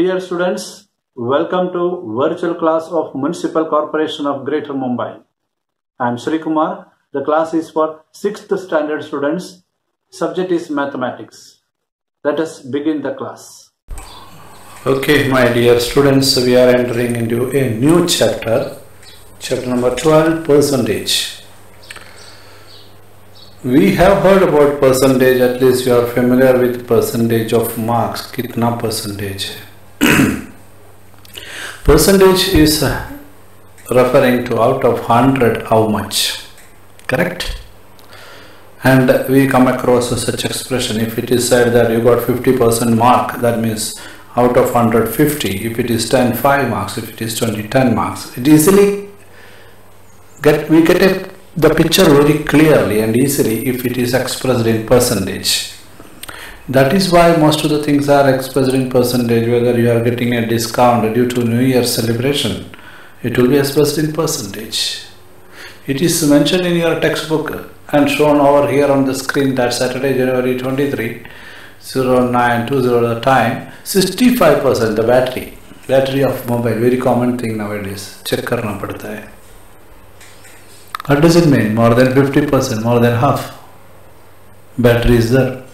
Dear students, welcome to virtual class of Municipal Corporation of Greater Mumbai. I am Sri Kumar. The class is for 6th standard students. Subject is mathematics. Let us begin the class. Okay, my dear students, we are entering into a new chapter number 12, percentage. We have heard about percentage, at least you are familiar with percentage of marks, kitna percentage. Percentage is referring to out of 100 how much, correct? And we come across such expression. If it is said that you got 50% mark, that means out of 150. If it is 10, 5 marks. If it is 20, 10 marks. It easily we get the picture very clearly and easily if it is expressed in percentage. That is why most of the things are expressed in percentage. Whether you are getting a discount due to New Year celebration, it will be expressed in percentage. It is mentioned in your textbook and shown over here on the screen that Saturday, January 23, 0920 the time, 65% the battery of mobile, very common thing nowadays. Check karna padta hai. What does it mean? More than 50%, more than half battery is there.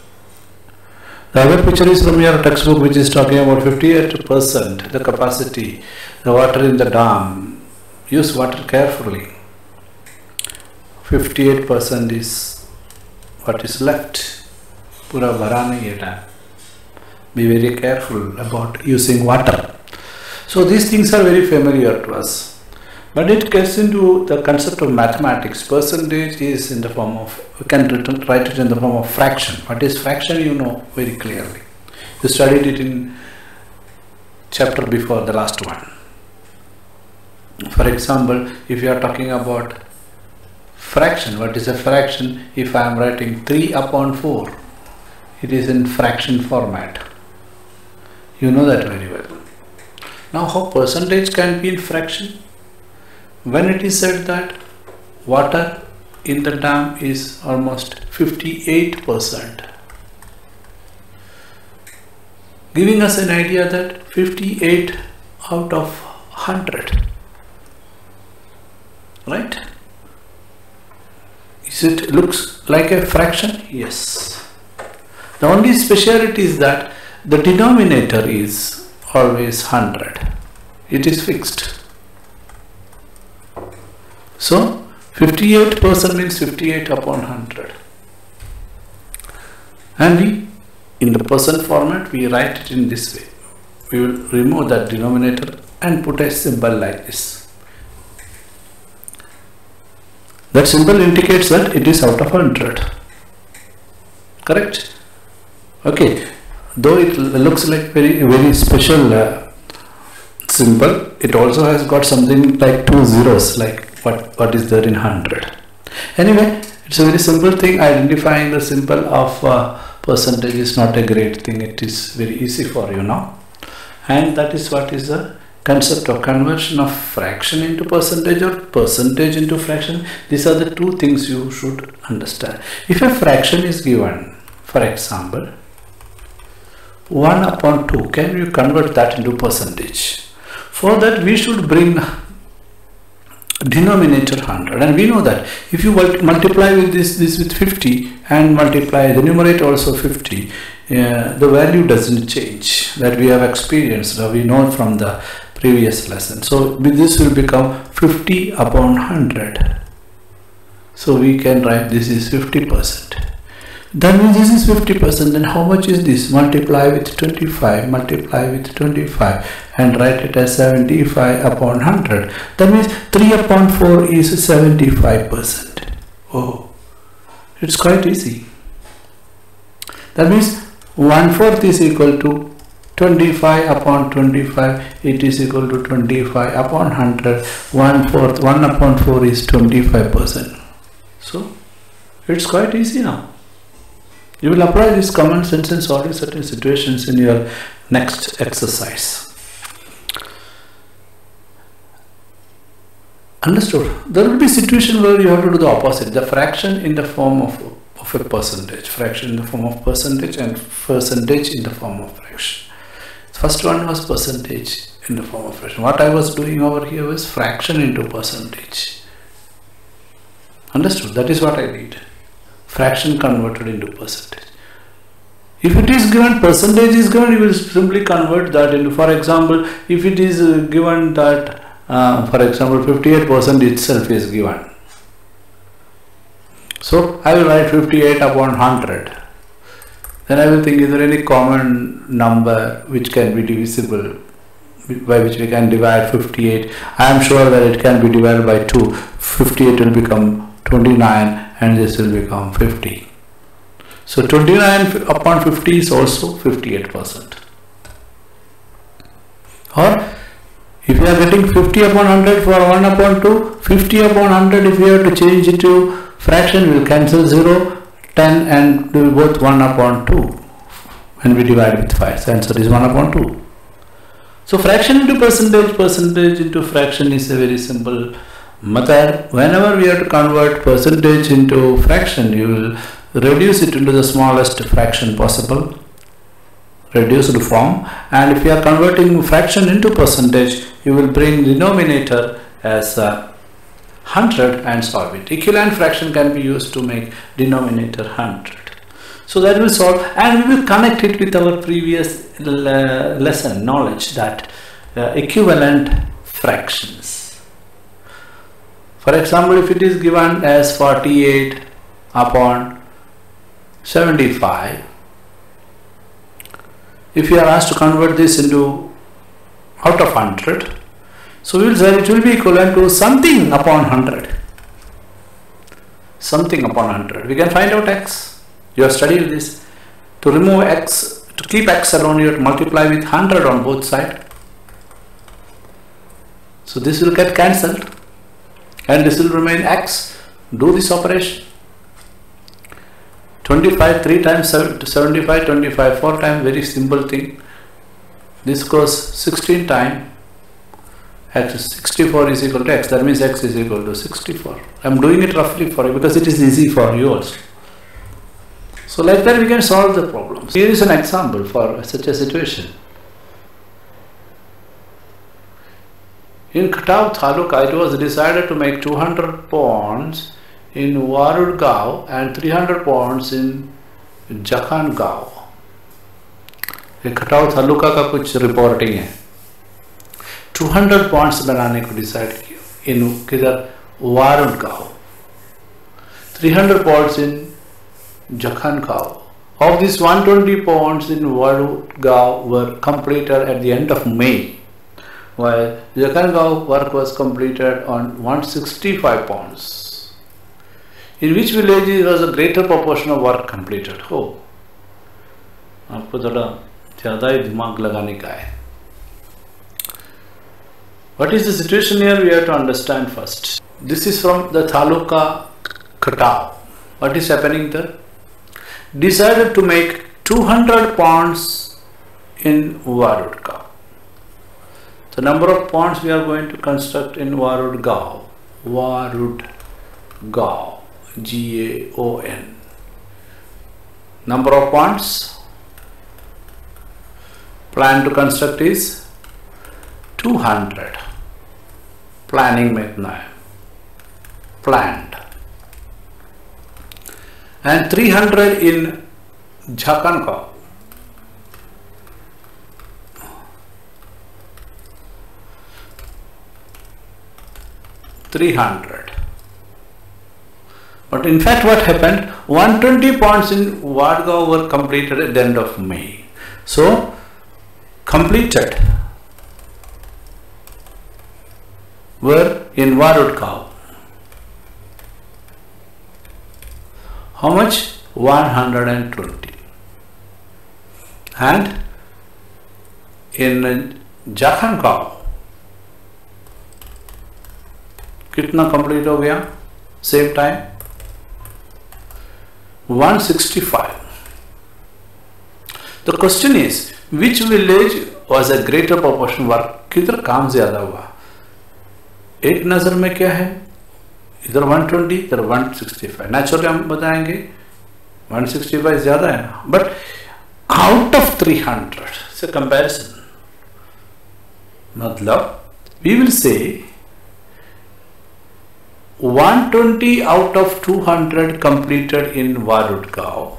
The other picture is from your textbook, which is talking about 58% the capacity, the water in the dam. Use water carefully. 58% is what is left. Pura bhara nahi hai dam. Be very careful about using water. So these things are very familiar to us. But it gets into the concept of mathematics. Percentage is in the form of, we can write it in the form of fraction. What is fraction, you know very clearly. You studied it in chapter before the last one. For example, if you are talking about fraction, what is a fraction? If I am writing 3 upon 4, it is in fraction format. You know that very well. Now how percentage can be in fraction? When it is said that water in the dam is almost 58%, giving us an idea that 58 out of 100, right? Is it looks like a fraction? Yes. The only speciality is that the denominator is always 100. It is fixed. So 58% means 58 upon 100. And we, in the percent format, we write it in this way. We will remove that denominator and put a symbol like this. That symbol indicates that it is out of 100. Correct? Okay. Though it looks like very special symbol, it also has got something like 2 zeros, like what is there in 100. Anyway, it's a very simple thing. Identifying the symbol of percentage is not a great thing. It is very easy for you now. And that is what is the concept of conversion of fraction into percentage or percentage into fraction. These are the two things you should understand. If a fraction is given, for example, 1 upon 2, can you convert that into percentage? For that we should bring denominator 100, and we know that if you multiply with this with 50 and multiply the numerator also 50, the value doesn't change. That we have experienced, we know from the previous lesson. So this will become 50 upon 100. So we can write this is 50%. That means this is 50%. Then how much is this? Multiply with 25, multiply with 25 and write it as 75 upon 100. That means 3 upon 4 is 75%. Oh, it's quite easy. That means 1/4 is equal to 25 upon 25. It is equal to 25 upon 100. 1/4, 1 upon 4 is 25%. So it's quite easy now. You will apply this common sense in solving certain situations in your next exercise. Understood? There will be situation where you have to do the opposite. The fraction in the form of a percentage. Fraction in the form of percentage and percentage in the form of fraction. First one was percentage in the form of fraction. What I was doing over here was fraction into percentage. Understood? That is what I did. Fraction converted into percentage. If it is given, percentage is given, you will simply convert that into, for example, if it is given that, for example, 58% itself is given. So I will write 58 upon 100. Then I will think, is there any common number which can be divisible, by which we can divide 58? I am sure that it can be divided by 2. 58 will become 29 and this will become 50. So 29 upon 50 is also 58%. Or if you are getting 50 upon 100 for 1 upon 2, 50 upon 100, if you have to change it to fraction, we will cancel 0, 10 and do both 1 upon 2 and we divide with 5. So answer is 1 upon 2. So fraction into percentage, percentage into fraction is a very simple method. Whenever we have to convert percentage into fraction, you will reduce it into the smallest fraction possible, reduced form, and if you are converting fraction into percentage, you will bring denominator as 100 and solve it. Equivalent fraction can be used to make denominator 100. So that will solve, and we will connect it with our previous lesson knowledge that equivalent fractions. For example, if it is given as 48 upon 75, if you are asked to convert this into out of 100, so we will say it will be equivalent to something upon 100. Something upon 100. We can find out x. You have studied this. To remove x, to keep x alone, you have to multiply with 100 on both sides. So this will get cancelled and this will remain x. Do this operation. 25 3 times 75, 25 4 times, very simple thing. This goes 16 times. X is 64 is equal to x, that means x is equal to 64. I am doing it roughly for you because it is easy for you also. So like that we can solve the problem. Here is an example for such a situation. In Khatau Taluka, it was decided to make 200 ponds in Warudgaon and 300 ponds in Jakhan-gaon. ये खटाव तालुका का कुछ reporting है. 200 points बनाने को decide किया इन किधर वारुडगांव, 300 points in Jakhan-gaon. Of these 120 ponds in Warudgaon were completed at the end of May, while Jakhan-gaon work was completed on 165 ponds. In which village was a greater proportion of work completed? हो, आपको थोड़ा ज़्यादा ही दिमाग लगाने का है. What is the situation here? We have to understand first. This is from the Taluka Khatau. What is happening there? Decided to make 200 ponds in Warudgaon. The number of ponds we are going to construct in Warudgaon. Warudgaon. G-A-O-N. Number of ponds plan to construct is 200. Planning metna hai. Planned. And 300 in Jakhan-gaon. But in fact what happened, 120 ponds in Warudgaon were completed at the end of May. So completed were in Warudgaon. How much? 120. And in Jakhan-gaon कितना complete हो गया? Same time 165. The question is, which village was a greater proportion work? किधर काम ज्यादा हुआ? एक नजर में क्या है? इधर 120, इधर 165. नेचुरली हम बताएंगे 165 ज्यादा है, but out of 300 से comparison मतलब we will say 120 out of 200 completed in Warudgaon,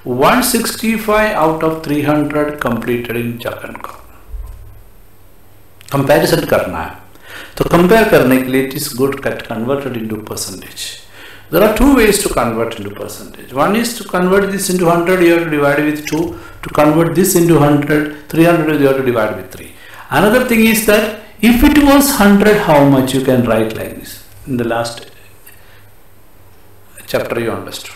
165 out of 300 completed in Jagangaon. Comparison करना है, तो compare करने के लिए it is good get converted into percentage. There are two ways to convert into percentage. One is to convert this into 100, you have to divide with 2. To convert this into 100, 300, you have to divide with 3. Another thing is that if it was 100, how much you can write like this. In the last chapter you understood.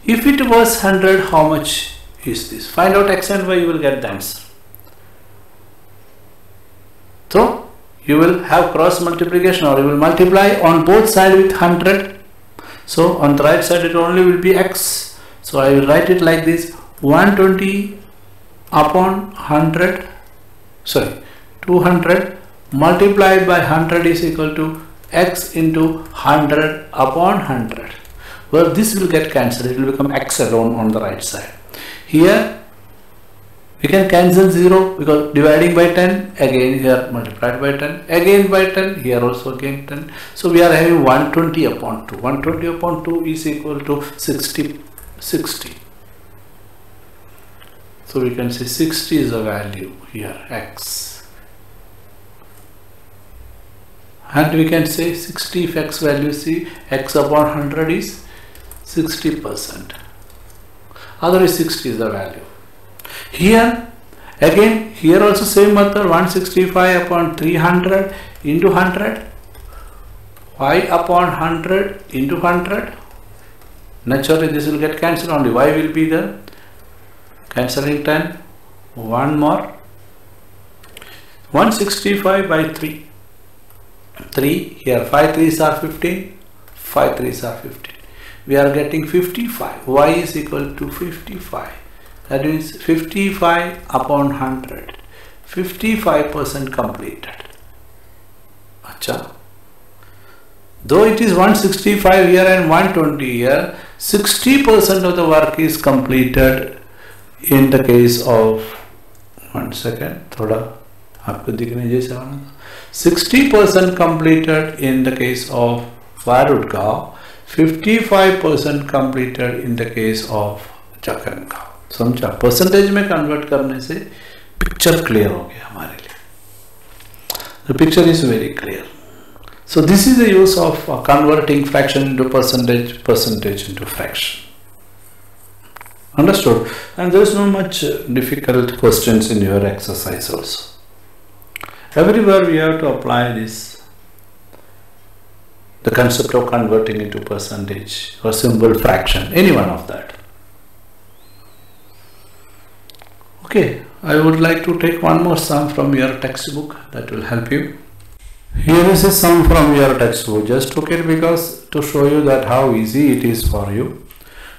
If it was 100, how much is this? Find out x and y, you will get the answer. So you will have cross multiplication, or you will multiply on both sides with 100. So on the right side it only will be x. So I will write it like this: 120 upon 100, 200 multiplied by 100 is equal to x into 100 upon 100. Well, this will get cancelled, it will become x alone on the right side. Here we can cancel 0 because dividing by 10, again here multiplied by 10, again by 10, here also again 10. So we are having 120 upon 2. 120 upon 2 is equal to 60. So we can say 60 is the value here, x. And we can say 60, if x value see, x upon 100 is 60%. Otherwise 60 is the value. Here again, here also same method, 165 upon 300 into 100, y upon 100 into 100. Naturally this will get cancelled, only y will be there, cancelling 10, one more, 165 by 3, here 5 3s are 15, 5 3s are 15, we are getting 55, y is equal to 55. That means 55 upon 100, 55% completed. Acha. Though it is 165 here and 120 here, 60% of the work is completed in the case of, 1 second, thoda aapko dikhne jaisa bana, 60% completed in the case of Warudgaon, 55% completed in the case of Jagangaon. समझा, percentage में convert करने से picture clear हो गया हमारे लिए. The picture is very clear. So this is the use of converting fraction into percentage, percentage into fraction. Understood? And there is no much difficult questions in your exercise also. Everywhere we have to apply this, the concept of converting into percentage or simple fraction, any one of that. Okay, I would like to take one more sum from your textbook that will help you. Here is a sum from your textbook. Just took it because to show you that how easy it is for you.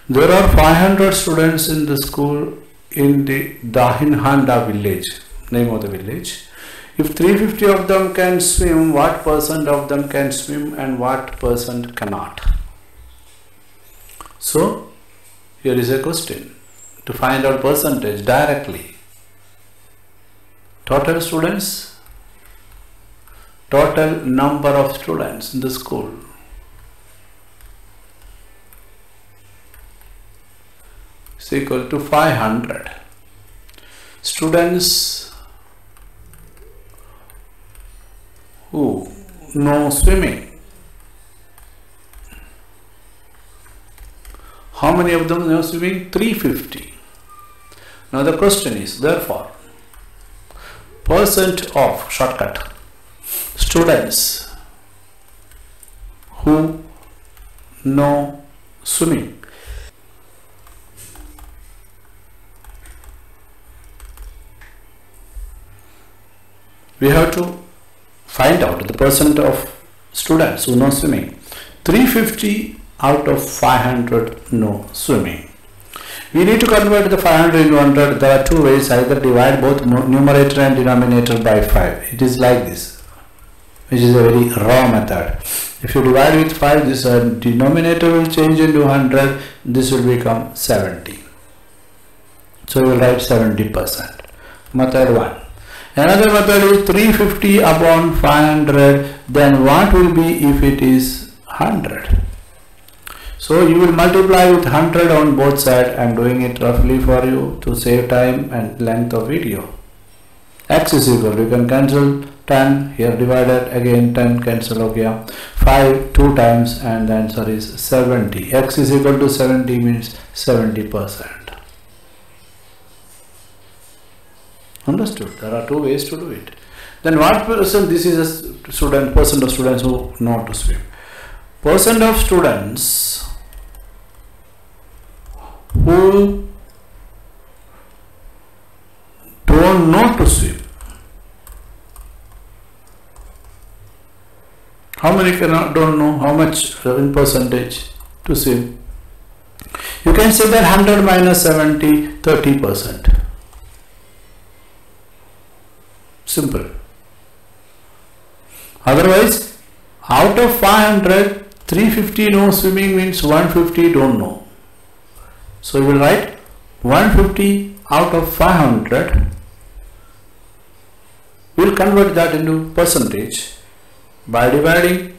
There are 500 students in the school in the Dahinhanda village, name of the village. If 350 of them can swim, what percent of them can swim and what percent cannot? So here is a question. To find out percentage directly, total students, total number of students in the school, is equal to 500. Students who know swimming, how many of them know swimming? 350. Now the question is, therefore, percent of, shortcut, students who know swimming. We have to find out the percent of students who know swimming. 350 out of 500 know swimming. We need to convert the 500 into 100. There are two ways. Either divide both numerator and denominator by 5. It is like this, which is a very raw method. If you divide with 5, this denominator will change into 100. This will become 70. So we will write 70%. Method 1. Another method is 350 upon 500. Then what will be if it is 100? So you will multiply with 100 on both sides. I am doing it roughly for you to save time and length of video. X is equal, you can cancel 10, here divided, again 10 cancel ho gaya, 5 2 times, and the answer is 70. X is equal to 70 means 70%. Understood? There are two ways to do it. Then what percent? This is a student, percent of students who know how to swim. Percent of students who don't know to swim. How many don't know how much in percentage to swim? You can say that 100 minus 70, 30%. Simple. Otherwise, out of 500, 350 know swimming means 150 don't know. So you will write 150 out of 500. We will convert that into percentage by dividing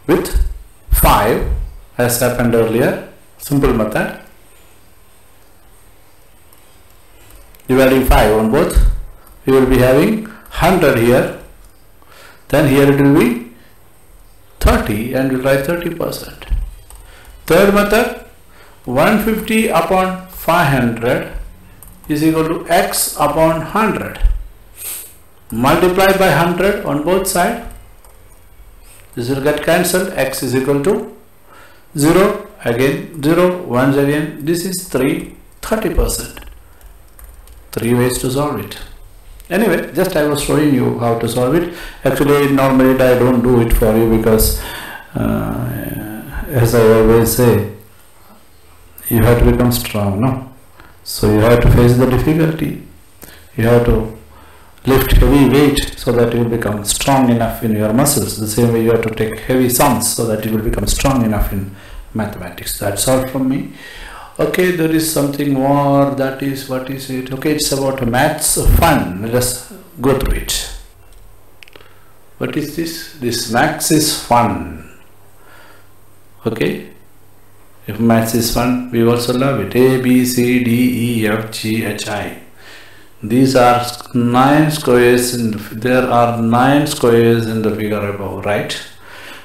with 5 as happened earlier. Simple method. Dividing 5 on both, we will be having 100 here, then here it will be 30 and we will write 30%. Third method, 150 upon 500 is equal to x upon 100. Multiply by 100 on both sides. This will get cancelled. X is equal to 0, again 0, once again. This is 3, 30%. 3 ways to solve it. Anyway, just I was showing you how to solve it. Actually, normally I don't do it for you because as I always say, you have to become strong, no? So you have to face the difficulty. You have to lift heavy weight so that you will become strong enough in your muscles. The same way you have to take heavy sums so that you will become strong enough in mathematics. That's all from me. Okay, there is something more, that is, what is it? Okay, it's about maths fun. Let us go through it. What is this? This maths is fun. Okay, if maths is fun, we also love it. A, B, C, D, E, F, G, H, I. These are 9 squares, there are 9 squares in the figure above, right?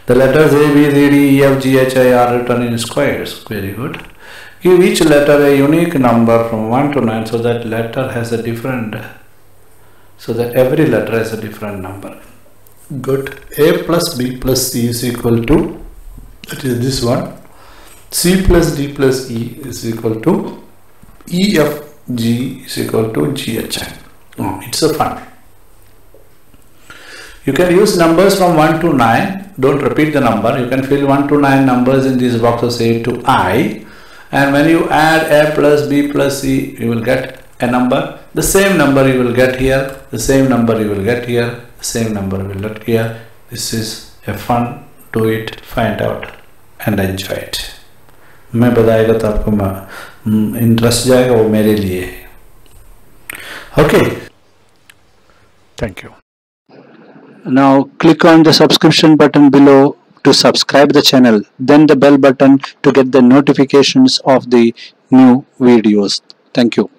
The letters A, B, C, D, E, F, G, H, I are written in squares. Very good. Give each letter a unique number from 1 to 9 so that letter has a different, so that every letter has a different number. Good. A plus B plus C is equal to, that is this one. C plus D plus E is equal to E, F, G is equal to G, H, I. Oh, it's a fun. You can use numbers from 1 to 9. Don't repeat the number. You can fill 1 to 9 numbers in these boxes A to I. And when you add A plus B plus C, you will get a number. The same number you will get here. The same number you will get here. The same number you will get here. This is a fun. Do it, find out and enjoy it. मैं बताएगा तो आपको interest जाएगा, वो मेरे लिए. Okay. Thank you. Now click on the subscription button below to subscribe the channel, then the bell button to get the notifications of the new videos. Thank you.